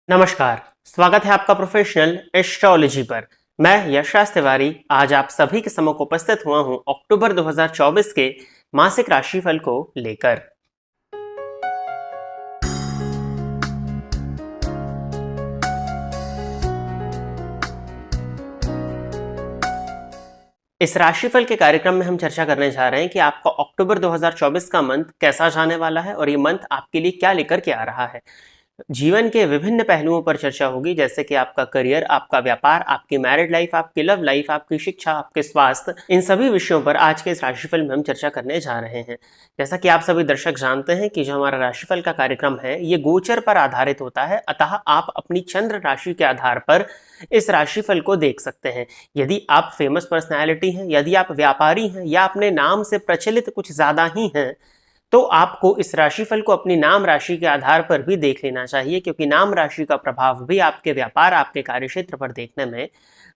नमस्कार। स्वागत है आपका प्रोफेशनल एस्ट्रोलॉजी पर। मैं यशराज तिवारी आज आप सभी के सम्मुख उपस्थित हुआ हूं अक्टूबर 2024 के मासिक राशिफल को लेकर। इस राशिफल के कार्यक्रम में हम चर्चा करने जा रहे हैं कि आपका अक्टूबर 2024 का मंथ कैसा जाने वाला है और ये मंथ आपके लिए क्या लेकर के आ रहा है। जीवन के विभिन्न पहलुओं पर चर्चा होगी, जैसे कि आपका करियर, आपका व्यापार, आपकी मैरिड लाइफ, आपकी लव लाइफ, आपकी शिक्षा, आपके स्वास्थ्य, इन सभी विषयों पर आज के इस राशिफल में हम चर्चा करने जा रहे हैं। जैसा कि आप सभी दर्शक जानते हैं कि जो हमारा राशिफल का कार्यक्रम है ये गोचर पर आधारित होता है, अतः आप अपनी चंद्र राशि के आधार पर इस राशिफल को देख सकते हैं। यदि आप फेमस पर्सनैलिटी हैं, यदि आप व्यापारी हैं या अपने नाम से प्रचलित कुछ ज्यादा ही हैं, तो आपको इस राशिफल को अपनी नाम राशि के आधार पर भी देख लेना चाहिए, क्योंकि नाम राशि का प्रभाव भी आपके व्यापार, आपके कार्यक्षेत्र पर देखने में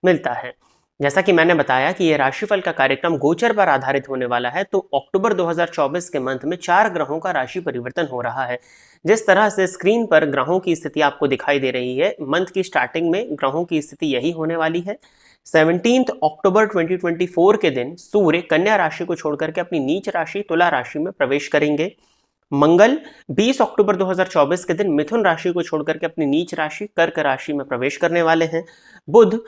मिलता है। जैसा कि मैंने बताया कि यह राशिफल का कार्यक्रम गोचर पर आधारित होने वाला है, तो अक्टूबर 2024 के मंथ में 4 ग्रहों का राशि परिवर्तन हो रहा है। जिस तरह से स्क्रीन पर ग्रहों की स्थिति आपको दिखाई दे रही है, मंथ की स्टार्टिंग में ग्रहों की स्थिति यही होने वाली है। 17 अक्टूबर 2024 के दिन सूर्य कन्या राशि को छोड़कर के अपनी नीच राशि तुला राशि में प्रवेश करेंगे। मंगल 20 अक्टूबर 2024 के दिन मिथुन राशि को छोड़कर के अपनी नीच राशि कर्क राशि में प्रवेश करने वाले हैं। बुध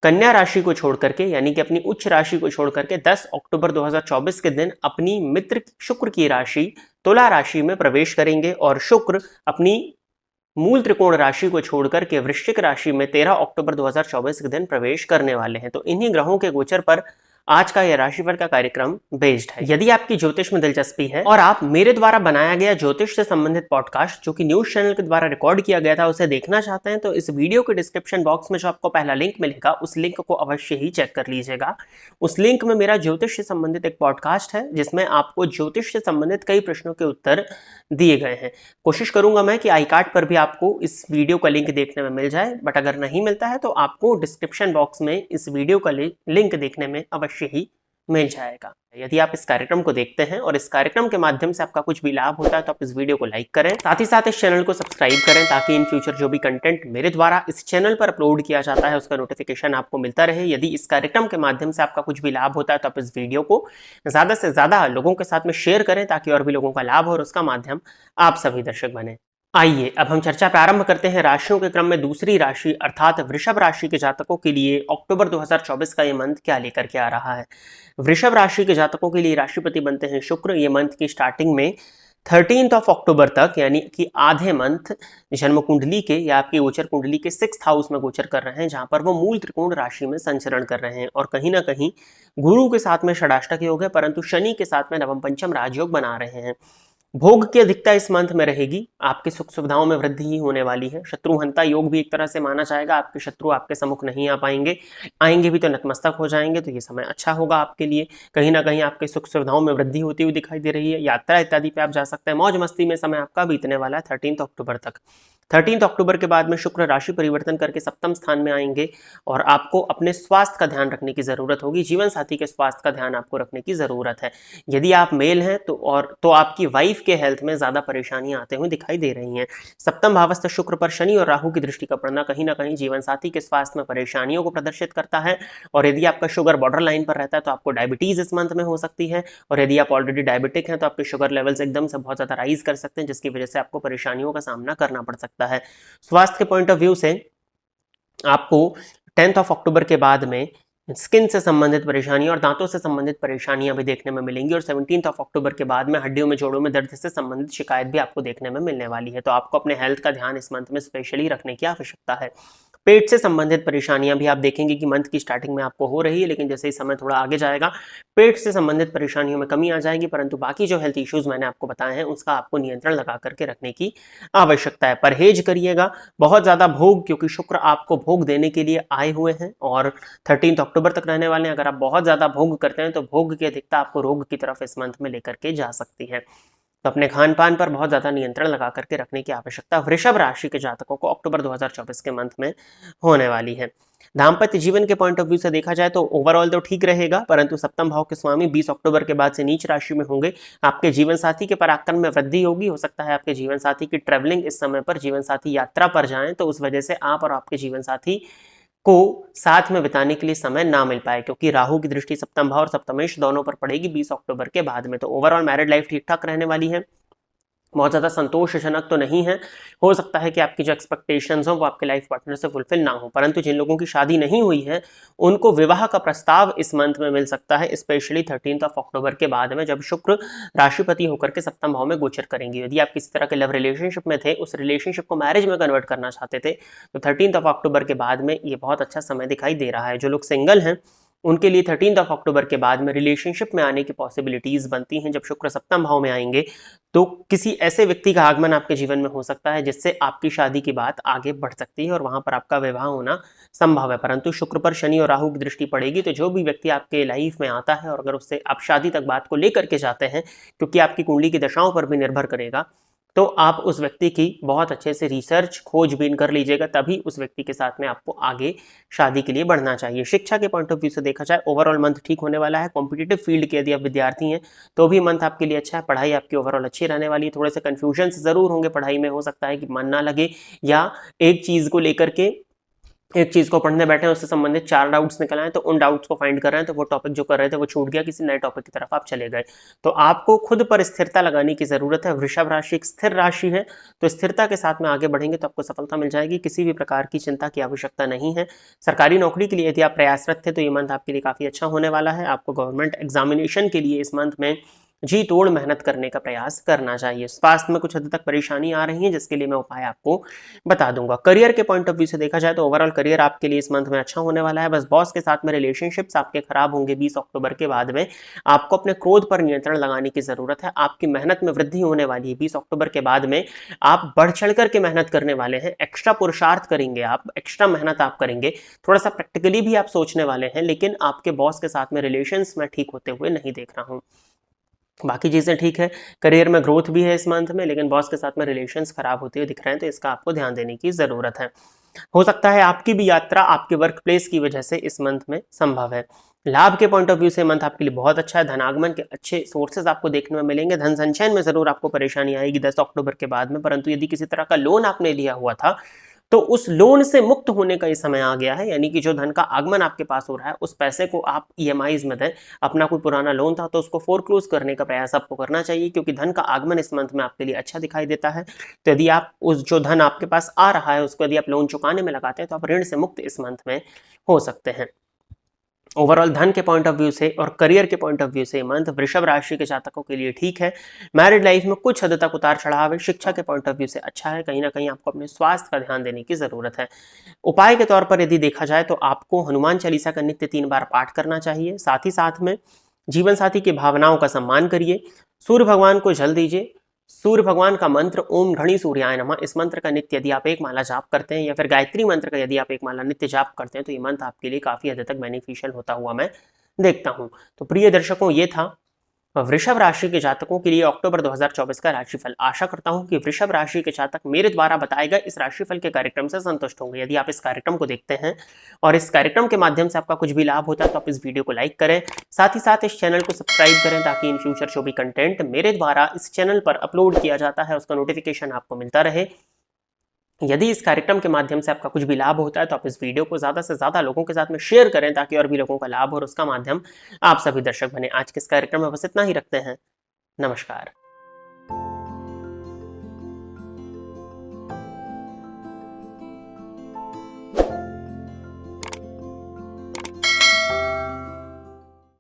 कन्या राशि को छोड़कर के, यानी कि अपनी उच्च राशि को छोड़कर के 10 अक्टूबर 2024 के दिन अपनी मित्र शुक्र की राशि तुला राशि में प्रवेश करेंगे और शुक्र अपनी मूल त्रिकोण राशि को छोड़कर के वृश्चिक राशि में 13 अक्टूबर 2024 के दिन प्रवेश करने वाले हैं। तो इन्हीं ग्रहों के गोचर पर आज का यह राशिफल का कार्यक्रम बेस्ड है। यदि आपकी ज्योतिष में दिलचस्पी है और आप मेरे द्वारा बनाया गया ज्योतिष से संबंधित पॉडकास्ट, जो कि न्यूज चैनल के द्वारा रिकॉर्ड किया गया था, उसे देखना चाहते हैं, तो इस वीडियो के डिस्क्रिप्शन बॉक्स में जो आपको पहला लिंक मिलेगा उस लिंक को अवश्य ही चेक कर लीजिएगा। उस लिंक में मेरा ज्योतिष से संबंधित एक पॉडकास्ट है, जिसमें आपको ज्योतिष से संबंधित कई प्रश्नों के उत्तर दिए गए हैं। कोशिश करूंगा मैं कि आई कार्ड पर भी आपको इस वीडियो का लिंक देखने में मिल जाए, बट अगर नहीं मिलता है तो आपको डिस्क्रिप्शन बॉक्स में इस वीडियो का लिंक देखने में अवश्य ही मिल जाएगा। यदि आप इस कार्यक्रम को देखते हैं और इस कार्यक्रम के माध्यम से आपका कुछ भी लाभ होता है तो आप इस वीडियो को लाइक करें, साथ ही साथ इस चैनल को सब्सक्राइब करें, ताकि इन फ्यूचर जो भी कंटेंट मेरे द्वारा इस चैनल पर अपलोड किया जाता है उसका नोटिफिकेशन आपको मिलता रहे। यदि इस कार्यक्रम के माध्यम से आपका कुछ भी लाभ होता है तो आप इस वीडियो को ज्यादा से ज्यादा लोगों के साथ में शेयर करें, ताकि और भी लोगों का लाभ हो और उसका माध्यम आप सभी दर्शक बने। आइए अब हम चर्चा प्रारंभ करते हैं राशियों के क्रम में दूसरी राशि अर्थात वृषभ राशि के जातकों के लिए अक्टूबर 2024 का ये मंथ क्या लेकर के आ रहा है। वृषभ राशि के जातकों के लिए राशिपति बनते हैं शुक्र। ये मंथ की स्टार्टिंग में 13 अक्टूबर तक, यानी कि आधे मंथ जन्म कुंडली के या आपकी गोचर कुंडली के 6th हाउस में गोचर कर रहे हैं, जहां पर वो मूल त्रिकोण राशि में संचरण कर रहे हैं और कहीं ना कहीं गुरु के साथ में षडाष्टक योग है, परंतु शनि के साथ में नवम पंचम राजयोग बना रहे हैं। भोग की अधिकता इस मंथ में रहेगी। आपकी सुख सुविधाओं में वृद्धि ही होने वाली है। शत्रुहंता योग भी एक तरह से माना जाएगा। आपके शत्रु आपके सम्मुख नहीं आ पाएंगे, आएंगे भी तो नतमस्तक हो जाएंगे, तो ये समय अच्छा होगा आपके लिए। कहीं ना कहीं आपके सुख सुविधाओं में वृद्धि होती हुई दिखाई दे रही है। यात्रा इत्यादि पे आप जा सकते हैं। मौज मस्ती में समय आपका बीतने वाला है 13 अक्टूबर तक। 13 अक्टूबर के बाद में शुक्र राशि परिवर्तन करके सप्तम स्थान में आएंगे और आपको अपने स्वास्थ्य का ध्यान रखने की जरूरत होगी। जीवन साथी के स्वास्थ्य का ध्यान आपको रखने की जरूरत है। यदि आप मेल हैं तो आपकी वाइफ के हेल्थ में ज्यादा परेशानियां आते हुए दिखाई दे रही हैं। सप्तम भावस्थ शुक्र पर शनि और राहु की दृष्टि का पड़ना कहीं ना कहीं जीवन साथी के स्वास्थ्य में परेशानियों को प्रदर्शित करता है। और यदि आपका शुगर बॉर्डर लाइन पर रहता है तो आपको डायबिटीज इस मंथ में हो सकती है। और यदि आप ऑलरेडी डायबिटिक हैं तो आपके शुगर लेवल्स एकदम से बहुत ज्यादा राइज कर सकते हैं, जिसकी वजह से आपको परेशानियों का सामना करना पड़ सकता है। स्वास्थ्य के पॉइंट ऑफ व्यू से आपको 10 अक्टूबर के बाद में स्किन से संबंधित परेशानियां और दांतों से संबंधित परेशानियां भी देखने में मिलेंगी। और 17 अक्टूबर के बाद में हड्डियों में, जोड़ों में दर्द से संबंधित शिकायत भी आपको देखने में मिलने वाली है। तो आपको अपने हेल्थ का ध्यान इस मंथ में स्पेशली रखने की आवश्यकता है। पेट से संबंधित परेशानियां भी आप देखेंगे कि मंथ की स्टार्टिंग में आपको हो रही है, लेकिन जैसे ही समय थोड़ा आगे जाएगा पेट से संबंधित परेशानियों में कमी आ जाएगी, परंतु बाकी जो हेल्थ इश्यूज मैंने आपको बताए हैं उसका आपको नियंत्रण लगा करके रखने की आवश्यकता है। परहेज करिएगा बहुत ज्यादा भोग, क्योंकि शुक्र आपको भोग देने के लिए आए हुए हैं और 13 अक्टूबर तक रहने वाले हैं। अगर आप बहुत ज्यादा भोग करते हैं तो भोग की अधिकता आपको रोग की तरफ इस मंथ में लेकर के जा सकती है। तो अपने खान-पान पर बहुत ज़्यादा नियंत्रण लगा करके रखने की आवश्यकता वृषभ राशि के जातकों को अक्टूबर 2024 के मंथ में होने वाली है। दाम्पत्य जीवन के पॉइंट ऑफ व्यू से देखा जाए तो ओवरऑल तो ठीक रहेगा, परंतु सप्तम भाव के स्वामी 20 अक्टूबर के बाद से नीच राशि में होंगे। आपके जीवन साथी के पराक्रम में वृद्धि होगी। हो सकता है आपके जीवन साथी की ट्रैवलिंग इस समय पर जीवन साथी यात्रा पर जाएं, तो उस वजह से आप और आपके जीवन साथी को साथ में बिताने के लिए समय ना मिल पाए, क्योंकि राहु की दृष्टि सप्तम भाव और सप्तमेश दोनों पर पड़ेगी 20 अक्टूबर के बाद में। तो ओवरऑल मैरिड लाइफ ठीक ठाक रहने वाली है, बहुत ज़्यादा संतोषजनक तो नहीं है। हो सकता है कि आपकी जो एक्सपेक्टेशंस हो वो आपके लाइफ पार्टनर से फुलफिल ना हो, परंतु जिन लोगों की शादी नहीं हुई है उनको विवाह का प्रस्ताव इस मंथ में मिल सकता है, स्पेशली 13 अक्टूबर के बाद में, जब शुक्र राशिपति होकर के सप्तम भाव में गोचर करेंगे। यदि आप किसी तरह के लव रिलेशनशिप में थे, उस रिलेशनशिप को मैरिज में कन्वर्ट करना चाहते थे, तो 13 अक्टूबर के बाद में ये बहुत अच्छा समय दिखाई दे रहा है। जो लोग सिंगल हैं उनके लिए 13 अक्टूबर के बाद में रिलेशनशिप में आने की पॉसिबिलिटीज बनती हैं। जब शुक्र सप्तम भाव में आएंगे तो किसी ऐसे व्यक्ति का आगमन आपके जीवन में हो सकता है जिससे आपकी शादी की बात आगे बढ़ सकती है और वहां पर आपका विवाह होना संभव है। परंतु शुक्र पर शनि और राहु की दृष्टि पड़ेगी, तो जो भी व्यक्ति आपके लाइफ में आता है और अगर उससे आप शादी तक बात को लेकर के जाते हैं, क्योंकि आपकी कुंडली की दशाओं पर भी निर्भर करेगा, तो आप उस व्यक्ति की बहुत अच्छे से रिसर्च खोजबीन कर लीजिएगा, तभी उस व्यक्ति के साथ में आपको आगे शादी के लिए बढ़ना चाहिए। शिक्षा के पॉइंट ऑफ व्यू से देखा जाए ओवरऑल मंथ ठीक होने वाला है। कॉम्पिटिटिव फील्ड के यदि आप विद्यार्थी हैं तो भी मंथ आपके लिए अच्छा है। पढ़ाई आपकी ओवरऑल अच्छी रहने वाली है। थोड़े से कन्फ्यूजन जरूर होंगे पढ़ाई में, हो सकता है कि मन ना लगे या एक चीज को लेकर के एक चीज को पढ़ने बैठे हैं उससे संबंधित 4 डाउट्स निकल आए, तो उन डाउट्स को फाइंड कर रहे हैं, तो वो टॉपिक जो कर रहे थे वो छूट गया, किसी नए टॉपिक की तरफ आप चले गए। तो आपको खुद पर स्थिरता लगाने की जरूरत है। वृषभ राशि एक स्थिर राशि है, तो स्थिरता के साथ में आगे बढ़ेंगे तो आपको सफलता मिल जाएगी। किसी भी प्रकार की चिंता की आवश्यकता नहीं है। सरकारी नौकरी के लिए यदि आप प्रयासरत थे तो ये मंथ आपके लिए काफी अच्छा होने वाला है। आपको गवर्नमेंट एग्जामिनेशन के लिए इस मंथ में जी तोड़ मेहनत करने का प्रयास करना चाहिए। स्वास्थ्य में कुछ हद तक परेशानी आ रही है, जिसके लिए मैं उपाय आपको बता दूंगा। करियर के पॉइंट ऑफ व्यू से देखा जाए तो ओवरऑल करियर आपके लिए इस मंथ में अच्छा होने वाला है। बस बॉस के साथ में रिलेशनशिप्स आपके खराब होंगे 20 अक्टूबर के बाद में। आपको अपने क्रोध पर नियंत्रण लगाने की जरूरत है। आपकी मेहनत में वृद्धि होने वाली है 20 अक्टूबर के बाद में। आप बढ़ चढ़ करके मेहनत करने वाले हैं, एक्स्ट्रा पुरुषार्थ करेंगे, आप एक्स्ट्रा मेहनत आप करेंगे, थोड़ा सा प्रैक्टिकली भी आप सोचने वाले हैं, लेकिन आपके बॉस के साथ में रिलेशंस में ठीक होते हुए नहीं देख रहा हूं। बाकी चीजें ठीक है, करियर में ग्रोथ भी है इस मंथ में, लेकिन बॉस के साथ में रिलेशंस खराब होते हुए दिख रहे हैं, तो इसका आपको ध्यान देने की जरूरत है। हो सकता है आपकी भी यात्रा आपके वर्क प्लेस की वजह से इस मंथ में संभव है। लाभ के पॉइंट ऑफ व्यू से मंथ आपके लिए बहुत अच्छा है। धनागमन के अच्छे सोर्सेज आपको देखने में मिलेंगे। धन संचयन में जरूर आपको परेशानी आएगी 10 अक्टूबर के बाद में, परंतु यदि किसी तरह का लोन आपने लिया हुआ था तो उस लोन से मुक्त होने का ये समय आ गया है, यानी कि जो धन का आगमन आपके पास हो रहा है उस पैसे को आप ईएमआईज में दें। अपना कोई पुराना लोन था तो उसको फोरक्लोज करने का प्रयास आपको करना चाहिए, क्योंकि धन का आगमन इस मंथ में आपके लिए अच्छा दिखाई देता है। तो यदि आप उस जो धन आपके पास आ रहा है उसको यदि आप लोन चुकाने में लगाते हैं तो आप ऋण से मुक्त इस मंथ में हो सकते हैं। ओवरऑल धन के पॉइंट ऑफ व्यू से और करियर के पॉइंट ऑफ व्यू से मंथ वृषभ राशि के जातकों के लिए ठीक है। मैरिड लाइफ में कुछ हद तक उतार चढ़ाव है। शिक्षा के पॉइंट ऑफ व्यू से अच्छा है। कहीं ना कहीं आपको अपने स्वास्थ्य का ध्यान देने की जरूरत है। उपाय के तौर पर यदि देखा जाए तो आपको हनुमान चालीसा का नित्य 3 बार पाठ करना चाहिए। साथ ही साथ में जीवन साथी की भावनाओं का सम्मान करिए। सूर्य भगवान को जल दीजिए। सूर्य भगवान का मंत्र ओम घड़ी सूर्याय नमः, इस मंत्र का नित्य यदि आप एक माला जाप करते हैं या फिर गायत्री मंत्र का यदि आप एक माला नित्य जाप करते हैं तो ये मंत्र आपके लिए काफी हद तक बेनिफिशियल होता हुआ मैं देखता हूं। तो प्रिय दर्शकों, ये था वृषभ राशि के जातकों के लिए अक्टूबर 2024 का राशिफल। आशा करता हूं कि वृषभ राशि के जातक मेरे द्वारा बताए गए इस राशिफल के कार्यक्रम से संतुष्ट होंगे। यदि आप इस कार्यक्रम को देखते हैं और इस कार्यक्रम के माध्यम से आपका कुछ भी लाभ होता है तो आप इस वीडियो को लाइक करें, साथ ही साथ इस चैनल को सब्सक्राइब करें, ताकि इन फ्यूचर जो भी कंटेंट मेरे द्वारा इस चैनल पर अपलोड किया जाता है उसका नोटिफिकेशन आपको मिलता रहे। यदि इस कार्यक्रम के माध्यम से आपका कुछ भी लाभ होता है तो आप इस वीडियो को ज़्यादा से ज़्यादा लोगों के साथ में शेयर करें, ताकि और भी लोगों का लाभ और उसका माध्यम आप सभी दर्शक बने। आज के इस कार्यक्रम में बस इतना ही रखते हैं। नमस्कार।